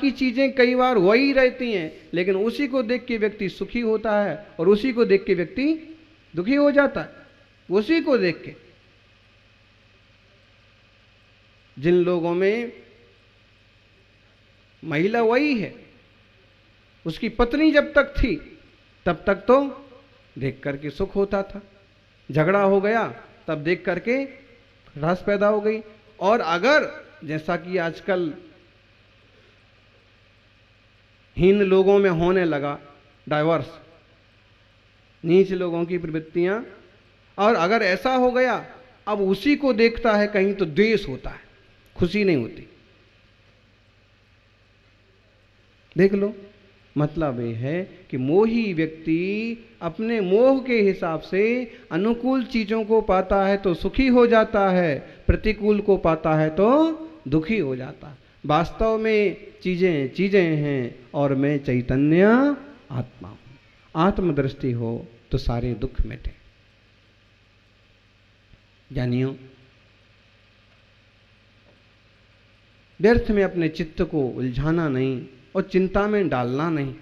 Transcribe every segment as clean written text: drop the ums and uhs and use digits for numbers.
की चीजें कई बार वही रहती हैं, लेकिन उसी को देख के व्यक्ति सुखी होता है और उसी को देख के व्यक्ति दुखी हो जाता है। उसी को देख के जिन लोगों में महिला वही है, उसकी पत्नी जब तक थी तब तक तो देख करके सुख होता था, झगड़ा हो गया तब देख करके खटास पैदा हो गई। और अगर जैसा कि आजकल हीन लोगों में होने लगा डाइवर्स, नीच लोगों की प्रवृत्तियां, और अगर ऐसा हो गया अब उसी को देखता है कहीं तो द्वेष होता है, खुशी नहीं होती। देख लो, मतलब ये है कि मोही व्यक्ति अपने मोह के हिसाब से अनुकूल चीजों को पाता है तो सुखी हो जाता है, प्रतिकूल को पाता है तो दुखी हो जाता है। वास्तव में चीजें चीजें हैं और मैं चैतन्य आत्मा हूं। आत्मदृष्टि हो तो सारे दुख मिटे। जानियो, व्यर्थ में अपने चित्त को उलझाना नहीं और चिंता में डालना नहीं।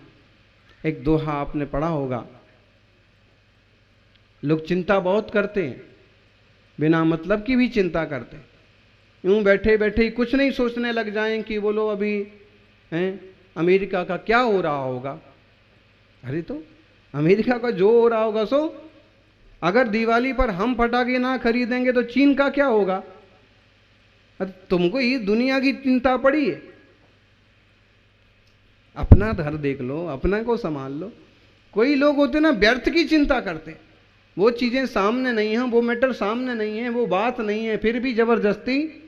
एक दोहा आपने पढ़ा होगा, लोग चिंता बहुत करते हैं, बिना मतलब की भी चिंता करते हैं। यूं बैठे बैठे ही कुछ नहीं सोचने लग जाएं कि बोलो अभी हैं अमेरिका का क्या हो रहा होगा। अरे तो अमेरिका का जो हो रहा होगा सो, अगर दिवाली पर हम पटाखे ना खरीदेंगे तो चीन का क्या होगा। अरे तुमको ये दुनिया की चिंता पड़ी है, अपना घर देख लो, अपना को संभाल लो। कोई लोग होते ना व्यर्थ की चिंता करते, वो चीजें सामने नहीं है, वो मैटर सामने नहीं है, वो बात नहीं है, फिर भी जबरदस्ती।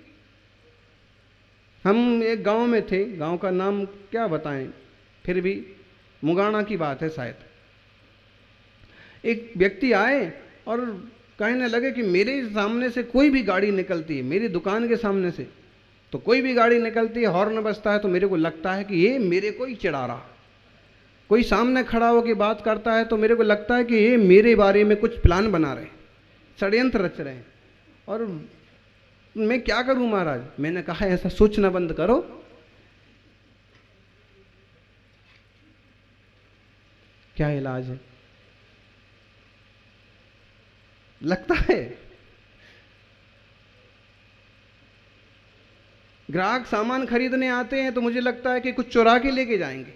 हम एक गांव में थे, गांव का नाम क्या बताएं, फिर भी मुगाना की बात है शायद। एक व्यक्ति आए और कहने लगे कि मेरे सामने से कोई भी गाड़ी निकलती है, मेरी दुकान के सामने से तो कोई भी गाड़ी निकलती है, हॉर्न बजता है तो मेरे को लगता है कि ये मेरे को ही चिढ़ा रहा। कोई सामने खड़ा होकर बात करता है तो मेरे को लगता है कि ये मेरे बारे में कुछ प्लान बना रहे हैं, षड्यंत्र रच रहे हैं। और मैं क्या करूं महाराज। मैंने कहा ऐसा सोचना बंद करो। क्या इलाज है? लगता है ग्राहक सामान खरीदने आते हैं तो मुझे लगता है कि कुछ चुरा के लेके जाएंगे।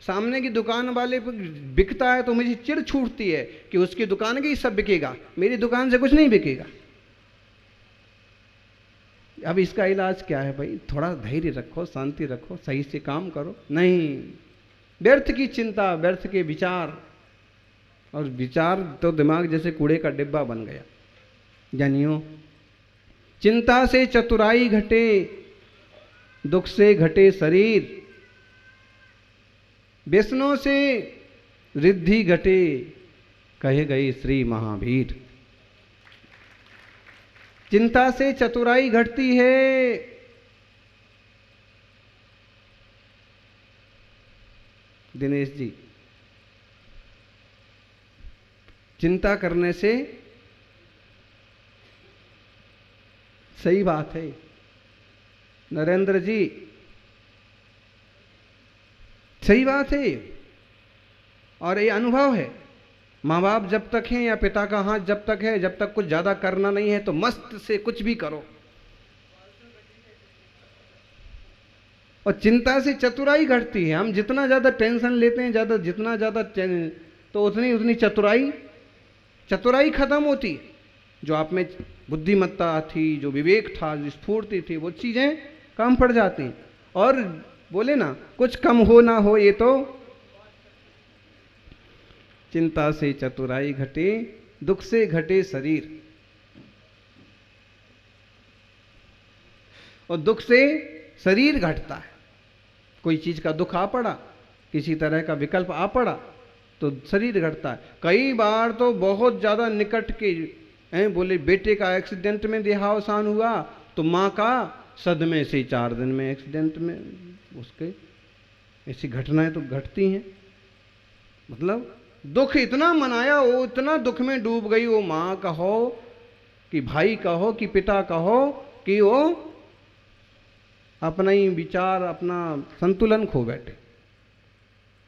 सामने की दुकान वाले बिकता है तो मुझे चिढ़ छूटती है कि उसकी दुकान के ही सब बिकेगा, मेरी दुकान से कुछ नहीं बिकेगा। अब इसका इलाज क्या है भाई? थोड़ा धैर्य रखो, शांति रखो, सही से काम करो। नहीं, व्यर्थ की चिंता, व्यर्थ के विचार, और विचार तो दिमाग जैसे कूड़े का डिब्बा बन गया। जानियो, चिंता से चतुराई घटे, दुख से घटे शरीर, व्यसनों से रिद्धि घटे, कहे गए श्री महावीर। चिंता से चतुराई घटती है, दिनेश जी। चिंता करने से, सही बात है नरेंद्र जी, सही बात है। और ये अनुभव है, माँ बाप जब तक हैं या पिता का हाथ जब तक है, जब तक कुछ ज्यादा करना नहीं है तो मस्त से कुछ भी करो। और चिंता से चतुराई घटती है। हम जितना ज्यादा टेंशन लेते हैं, जितना ज्यादा तो उतनी चतुराई खत्म होती है। जो आप में बुद्धिमत्ता थी, जो विवेक था, जो स्फूर्ति थी, वो चीजें कम पड़ जाती हैं। और बोले ना, कुछ कम हो ना हो, ये तो चिंता से चतुराई घटे, दुख से घटे शरीर। और दुख से शरीर घटता है। कोई चीज का दुख आ पड़ा, किसी तरह का विकल्प आ पड़ा तो शरीर घटता है। कई बार तो बहुत ज्यादा निकट के बोले बेटे का एक्सीडेंट में देहावसान हुआ तो माँ का सदमे से 4 दिन में एक्सीडेंट में उसके, ऐसी घटनाएं तो घटती हैं। मतलब दुख इतना मनाया, वो इतना दुख में डूब गई, वो माँ कहो कि भाई कहो कि पिता कहो कि वो अपना ही विचार, अपना संतुलन खो बैठे।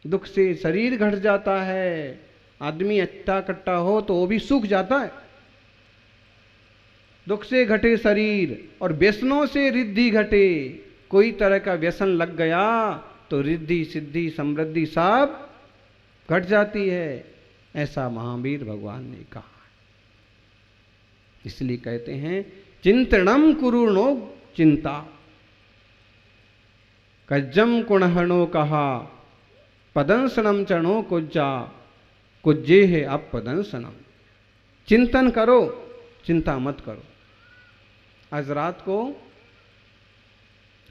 दुख से शरीर घट जाता है। आदमी अच्छा कट्टा हो तो वो भी सूख जाता है। दुख से घटे शरीर और व्यसनों से रिद्धि घटे। कोई तरह का व्यसन लग गया तो रिद्धि सिद्धि समृद्धि सब घट जाती है, ऐसा महावीर भगवान ने कहा। इसलिए कहते हैं चिंतनम कुरुणो चिंता, कज्जम कुणहणो कहा, पदंसनम चरणों कुज्जा, कुज्जे है अब पदंसनम। चिंतन करो, चिंता मत करो। आज रात को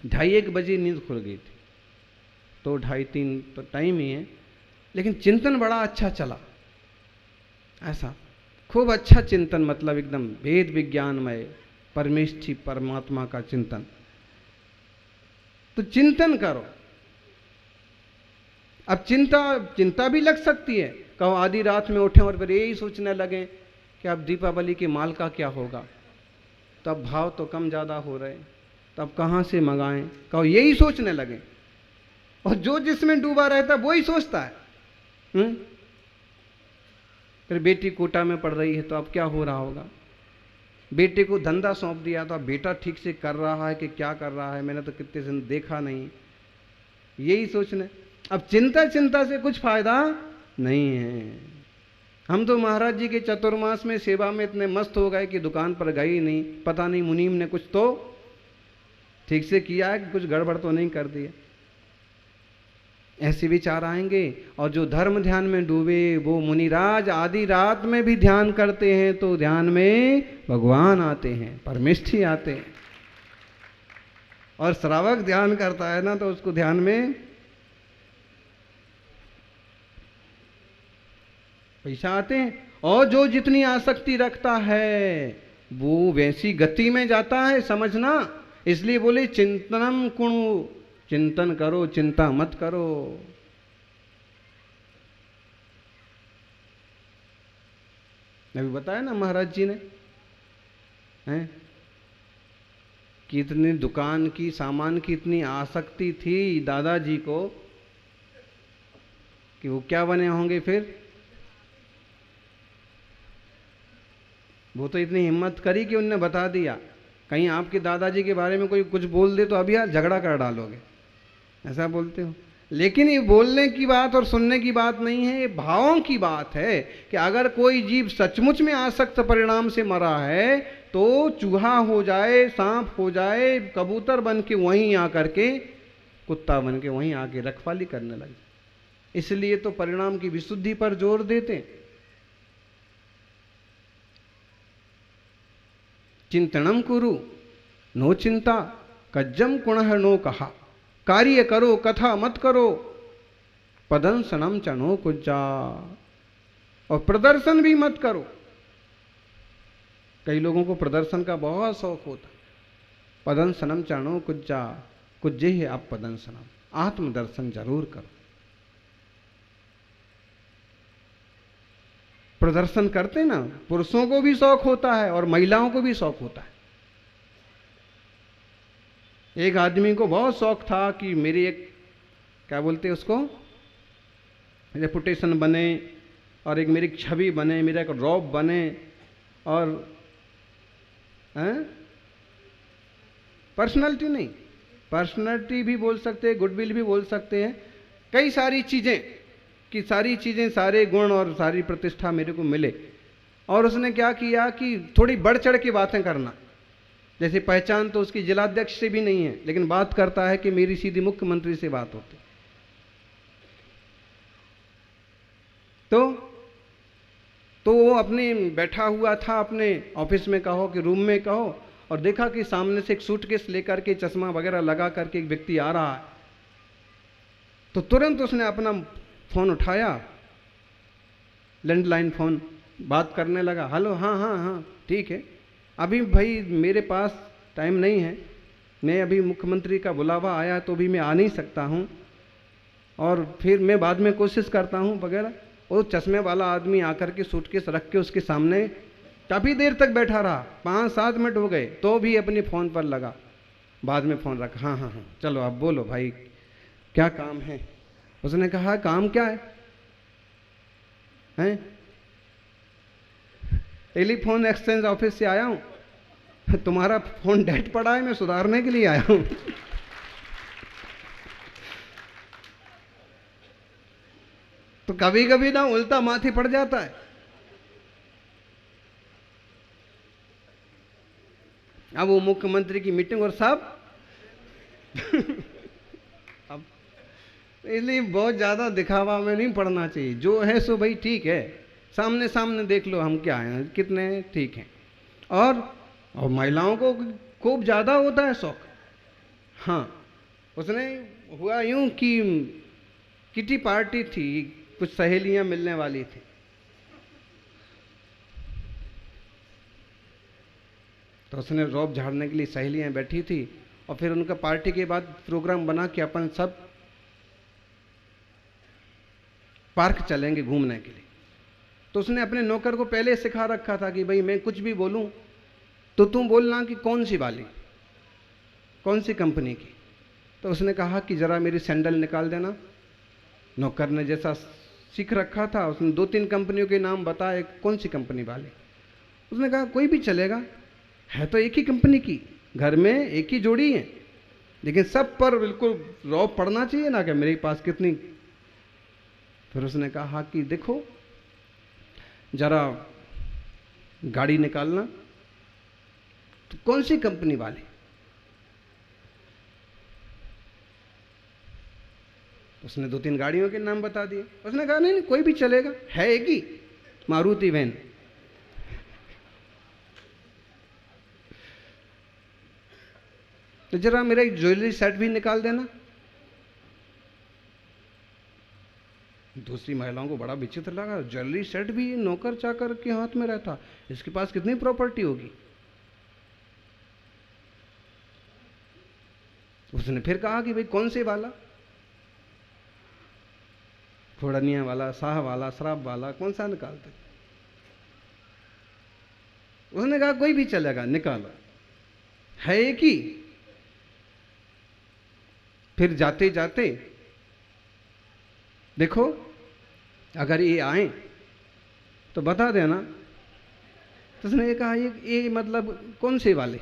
2:30-1 बजे नींद खुल गई थी, तो 2:30-3 तो टाइम ही है, लेकिन चिंतन बड़ा अच्छा चला। ऐसा खूब अच्छा चिंतन, मतलब एकदम वेद विज्ञानमय परमेष्ठी परमात्मा का चिंतन। तो चिंतन करो। अब चिंता भी लग सकती है। कहो आधी रात में उठे और फिर यही सोचने लगे कि अब दीपावली के माल का क्या होगा, तब भाव तो कम ज़्यादा हो रहे, तब कहाँ से मंगाएं। कहो यही सोचने लगे, और जो जिसमें डूबा रहता वही सोचता है। फिर बेटी कोटा में पढ़ रही है तो अब क्या हो रहा होगा। बेटे को धंधा सौंप दिया तो अब बेटा ठीक से कर रहा है कि क्या कर रहा है, मैंने तो कितने दिन देखा नहीं, यही सोचने। अब चिंता से कुछ फायदा नहीं है। हम तो महाराज जी के चतुर्मास में सेवा में इतने मस्त हो गए कि दुकान पर गए ही नहीं। पता नहीं मुनीम ने कुछ तो ठीक से किया है कि कुछ गड़बड़ तो नहीं कर दिया, ऐसे विचार आएंगे। और जो धर्म ध्यान में डूबे वो मुनिराज आधी रात में भी ध्यान करते हैं तो ध्यान में भगवान आते हैं, परमेष्ठी आते हैं। और श्रावक ध्यान करता है ना तो उसको ध्यान में पैसा आते हैं। और जो जितनी आसक्ति रखता है वो वैसी गति में जाता है, समझना। इसलिए बोले चिंतनम कुणु, चिंतन करो, चिंता मत करो। अभी बताया ना महाराज जी ने हैं कि इतनी दुकान की सामान की इतनी आसक्ति थी दादाजी को कि वो क्या बने होंगे फिर। वो तो इतनी हिम्मत करी कि उनने बता दिया। कहीं आपके दादाजी के बारे में कोई कुछ बोल दे तो अभी आप झगड़ा कर डालोगे, ऐसा बोलते हो। लेकिन ये बोलने की बात और सुनने की बात नहीं है, ये भावों की बात है कि अगर कोई जीव सचमुच में आसक्त परिणाम से मरा है तो चूहा हो जाए, सांप हो जाए, कबूतर बन के वहीं आकर के, कुत्ता बन के वहीं आके रखवाली करने लग जाए। इसलिए तो परिणाम की विशुद्धि पर जोर देते। चिंतनम कुरु नो चिंता, कज्जम कुणः नो कहा, कार्य करो कथा मत करो, पदंसनम चनो कुज्जा, और प्रदर्शन भी मत करो। कई लोगों को प्रदर्शन का बहुत शौक होता। पदंसनम चनो कुज्जा, कुज्जे है अब पदंसनम, आत्मदर्शन जरूर करो। प्रदर्शन करते ना, पुरुषों को भी शौक होता है और महिलाओं को भी शौक होता है। एक आदमी को बहुत शौक था कि मेरी एक, क्या बोलते हैं उसको, रेपुटेशन बने और एक मेरी छवि बने, मेरा एक रौब बने, और पर्सनालिटी नहीं, पर्सनालिटी भी बोल सकते हैं, गुडविल भी बोल सकते हैं, कई सारी चीज़ें कि सारी चीज़ें, सारे गुण और सारी प्रतिष्ठा मेरे को मिले। और उसने क्या किया कि थोड़ी बढ़ चढ़ के बातें करना। जैसे पहचान तो उसकी जिलाध्यक्ष से भी नहीं है, लेकिन बात करता है कि मेरी सीधी मुख्यमंत्री से बात होती। तो वो अपने बैठा हुआ था अपने ऑफिस में कहो कि रूम में कहो, और देखा कि सामने से एक सूटकेस लेकर के चश्मा वगैरह लगा करके एक व्यक्ति आ रहा है। तो तुरंत उसने अपना फोन उठाया, लैंडलाइन फोन, बात करने लगा। हेलो, हाँ हाँ हाँ ठीक है, अभी भाई मेरे पास टाइम नहीं है, मैं अभी मुख्यमंत्री का बुलावा आया तो भी मैं आ नहीं सकता हूँ, और फिर मैं बाद में कोशिश करता हूँ वगैरह। वो चश्मे वाला आदमी आकर के सूटकेस रख के उसके सामने काफ़ी देर तक बैठा रहा, 5-7 मिनट हो गए तो भी अपने फ़ोन पर लगा। बाद में फ़ोन रखा, हाँ हाँ हाँ चलो आप बोलो भाई क्या काम है। उसने कहा काम क्या है, हैं? टेलीफोन एक्सचेंज ऑफिस से आया हूँ, तुम्हारा फोन डेड पड़ा है, मैं सुधारने के लिए आया हूँ। तो कभी कभी ना उल्टा माथी पड़ जाता है। अब वो मुख्यमंत्री की मीटिंग और साहब अब इसलिए बहुत ज़्यादा दिखावा में नहीं पड़ना चाहिए, जो है सो भाई ठीक है, सामने सामने देख लो हम क्या हैं कितने ठीक हैं। और महिलाओं को खूब ज़्यादा होता है शौक। हाँ, उसने हुआ यूं कि किटी पार्टी थी, कुछ सहेलियां मिलने वाली थी, तो उसने रौब झाड़ने के लिए सहेलियां बैठी थी, और फिर उनका पार्टी के बाद प्रोग्राम बना कि अपन सब पार्क चलेंगे घूमने के लिए। तो उसने अपने नौकर को पहले सिखा रखा था कि भाई मैं कुछ भी बोलूं तो तुम बोलना कि कौन सी वाली, कौन सी कंपनी की। तो उसने कहा कि ज़रा मेरी सैंडल निकाल देना। नौकर ने जैसा सीख रखा था, उसने 2-3 कंपनियों के नाम बताए, कौन सी कंपनी वाले। उसने कहा कोई भी चलेगा, है तो एक ही कंपनी की, घर में एक ही जोड़ी है, लेकिन सब पर बिल्कुल रौब पड़ना चाहिए ना कि मेरे पास कितनी। फिर उसने कहा कि देखो जरा गाड़ी निकालना, तो कौन सी कंपनी वाली। उसने 2-3 गाड़ियों के नाम बता दिए। उसने कहा नहीं नहीं कोई भी चलेगा, है एक ही, मारुति वैन। तो जरा मेरा एक ज्वेलरी सेट भी निकाल देना। दूसरी महिलाओं को बड़ा विचित्र लगा, ज्वेलरी सेट भी नौकर चाकर के हाथ में रहता, इसके पास कितनी प्रॉपर्टी होगी। उसने फिर कहा कि भाई कौन से वाला, घोड़निया वाला, शाह वाला, शराब वाला, कौन सा निकालते। उसने कहा कोई भी चलेगा, निकालो, है एक ही। फिर जाते जाते देखो अगर ये आए तो बता देना। तो उसने ये कहा ये मतलब कौन से वाले।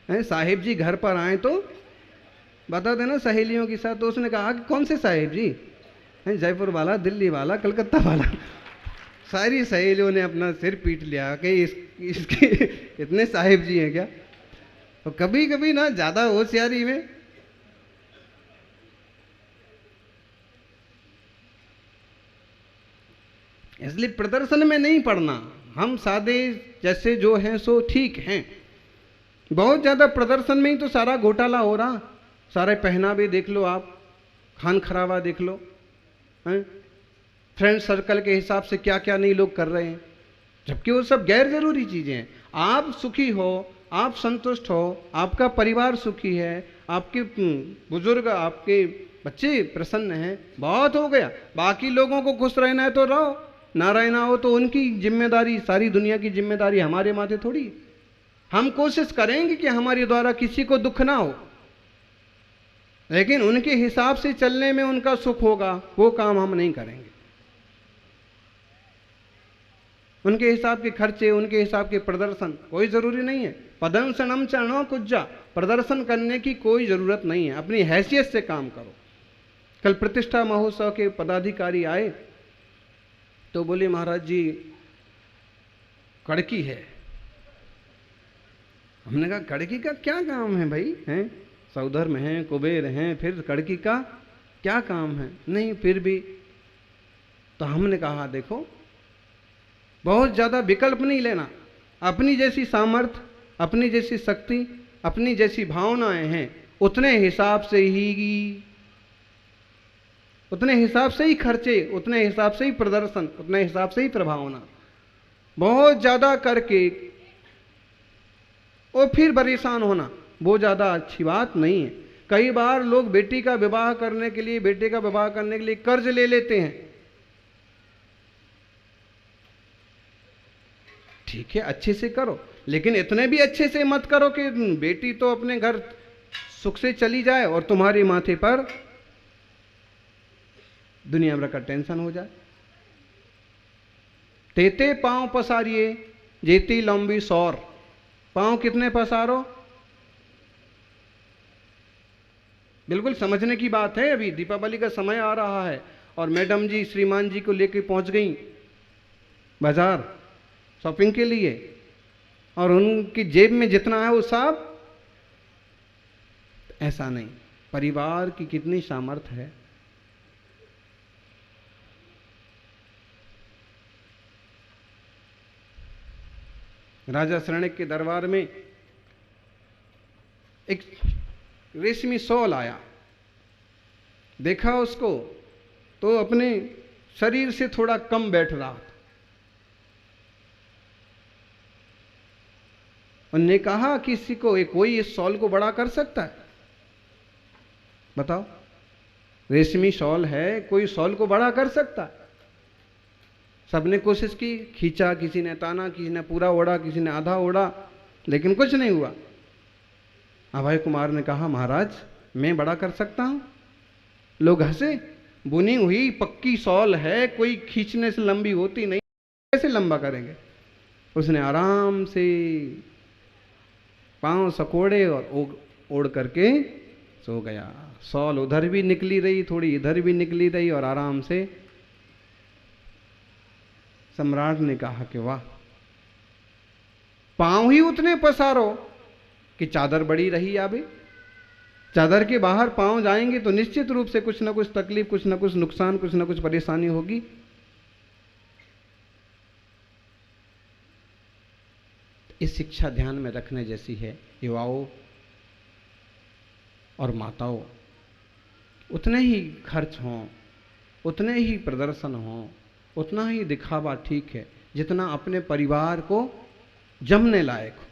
हैं साहिब जी घर पर आए तो बता देना सहेलियों के साथ। तो उसने कहा कि कौन से साहिब जी, हैं जयपुर वाला, दिल्ली वाला, कलकत्ता वाला। सारी सहेलियों ने अपना सिर पीट लिया कि इसके इतने साहिब जी हैं क्या। तो कभी कभी ना ज्यादा होशियारी में इसलिए प्रदर्शन में नहीं पड़ना, हम सादे जैसे जो हैं सो ठीक हैं। बहुत ज़्यादा प्रदर्शन में ही तो सारा घोटाला हो रहा, सारे पहनावे देख लो आप, खान खराबा देख लो, हैं फ्रेंड सर्कल के हिसाब से क्या क्या नहीं लोग कर रहे हैं, जबकि वो सब गैर जरूरी चीज़ें हैं। आप सुखी हो, आप संतुष्ट हो, आपका परिवार सुखी है, आपके बुजुर्ग, आपके बच्चे प्रसन्न हैं, बहुत हो गया। बाकी लोगों को खुश रहना है तो रहो, ना रहना हो तो उनकी जिम्मेदारी, सारी दुनिया की जिम्मेदारी हमारे माथे थोड़ी। हम कोशिश करेंगे कि हमारे द्वारा किसी को दुख ना हो, लेकिन उनके हिसाब से चलने में उनका सुख होगा, वो काम हम नहीं करेंगे। उनके हिसाब के खर्चे, उनके हिसाब के प्रदर्शन कोई जरूरी नहीं है। पदंसनम चरणों कुज्जा, प्रदर्शन करने की कोई जरूरत नहीं है, अपनी हैसियत से काम करो। कल प्रतिष्ठा महोत्सव के पदाधिकारी आए तो बोले महाराज जी कड़की है। हमने कहा कड़की का क्या काम है भाई, हैं सौधर्म हैं, कुबेर हैं, फिर कड़की का क्या काम है। नहीं फिर भी तो हमने कहा देखो बहुत ज़्यादा विकल्प नहीं लेना, अपनी जैसी सामर्थ्य, अपनी जैसी शक्ति, अपनी जैसी भावनाएं हैं, उतने हिसाब से ही खर्चे, उतने हिसाब से ही प्रदर्शन, उतने हिसाब से ही प्रभावना। बहुत ज़्यादा करके और फिर परेशान होना वो ज़्यादा अच्छी बात नहीं है। कई बार लोग बेटी का विवाह करने के लिए, बेटे का विवाह करने के लिए कर्ज ले लेते हैं। ठीक है, अच्छे से करो, लेकिन इतने भी अच्छे से मत करो कि बेटी तो अपने घर सुख से चली जाए और तुम्हारे माथे पर दुनिया भर का टेंशन हो जाए। तेते पांव पसारिए जेती लंबी सौर। पांव कितने पसारो? बिल्कुल समझने की बात है। अभी दीपावली का समय आ रहा है और मैडम जी श्रीमान जी को लेकर पहुंच गई बाजार शॉपिंग के लिए, और उनकी जेब में जितना है वो सब, ऐसा नहीं। परिवार की कितनी सामर्थ्य है। राजा शरणिक के दरबार में एक रेशमी शॉल आया, देखा उसको तो अपने शरीर से थोड़ा कम बैठ रहा था। उन्होंने कहा किसी को कोई इस शॉल को बड़ा कर सकता है? बताओ, रेशमी शॉल है, कोई शॉल को बड़ा कर सकता है? सबने कोशिश की, खींचा, किसी ने ताना, किसी ने पूरा ओढ़ा, किसी ने आधा ओढ़ा, लेकिन कुछ नहीं हुआ। अभय कुमार ने कहा महाराज मैं बड़ा कर सकता हूं। लोग हंसे, बुनी हुई पक्की शॉल है, कोई खींचने से लंबी होती नहीं, कैसे लंबा करेंगे? उसने आराम से पांव सकोड़े और ओढ़ करके सो गया। शॉल उधर भी निकली रही, थोड़ी इधर भी निकली रही, और आराम से। सम्राट ने कहा कि वाह, पांव ही उतने पसारो कि चादर बड़ी रही। आबे चादर के बाहर पांव जाएंगे तो निश्चित रूप से कुछ ना कुछ तकलीफ, कुछ ना कुछ नुकसान, कुछ ना कुछ परेशानी होगी। इस शिक्षा ध्यान में रखने जैसी है। युवाओं और माताओं, उतने ही खर्च हों, उतने ही प्रदर्शन हों, उतना ही दिखावा ठीक है जितना अपने परिवार को जमने लायक हो।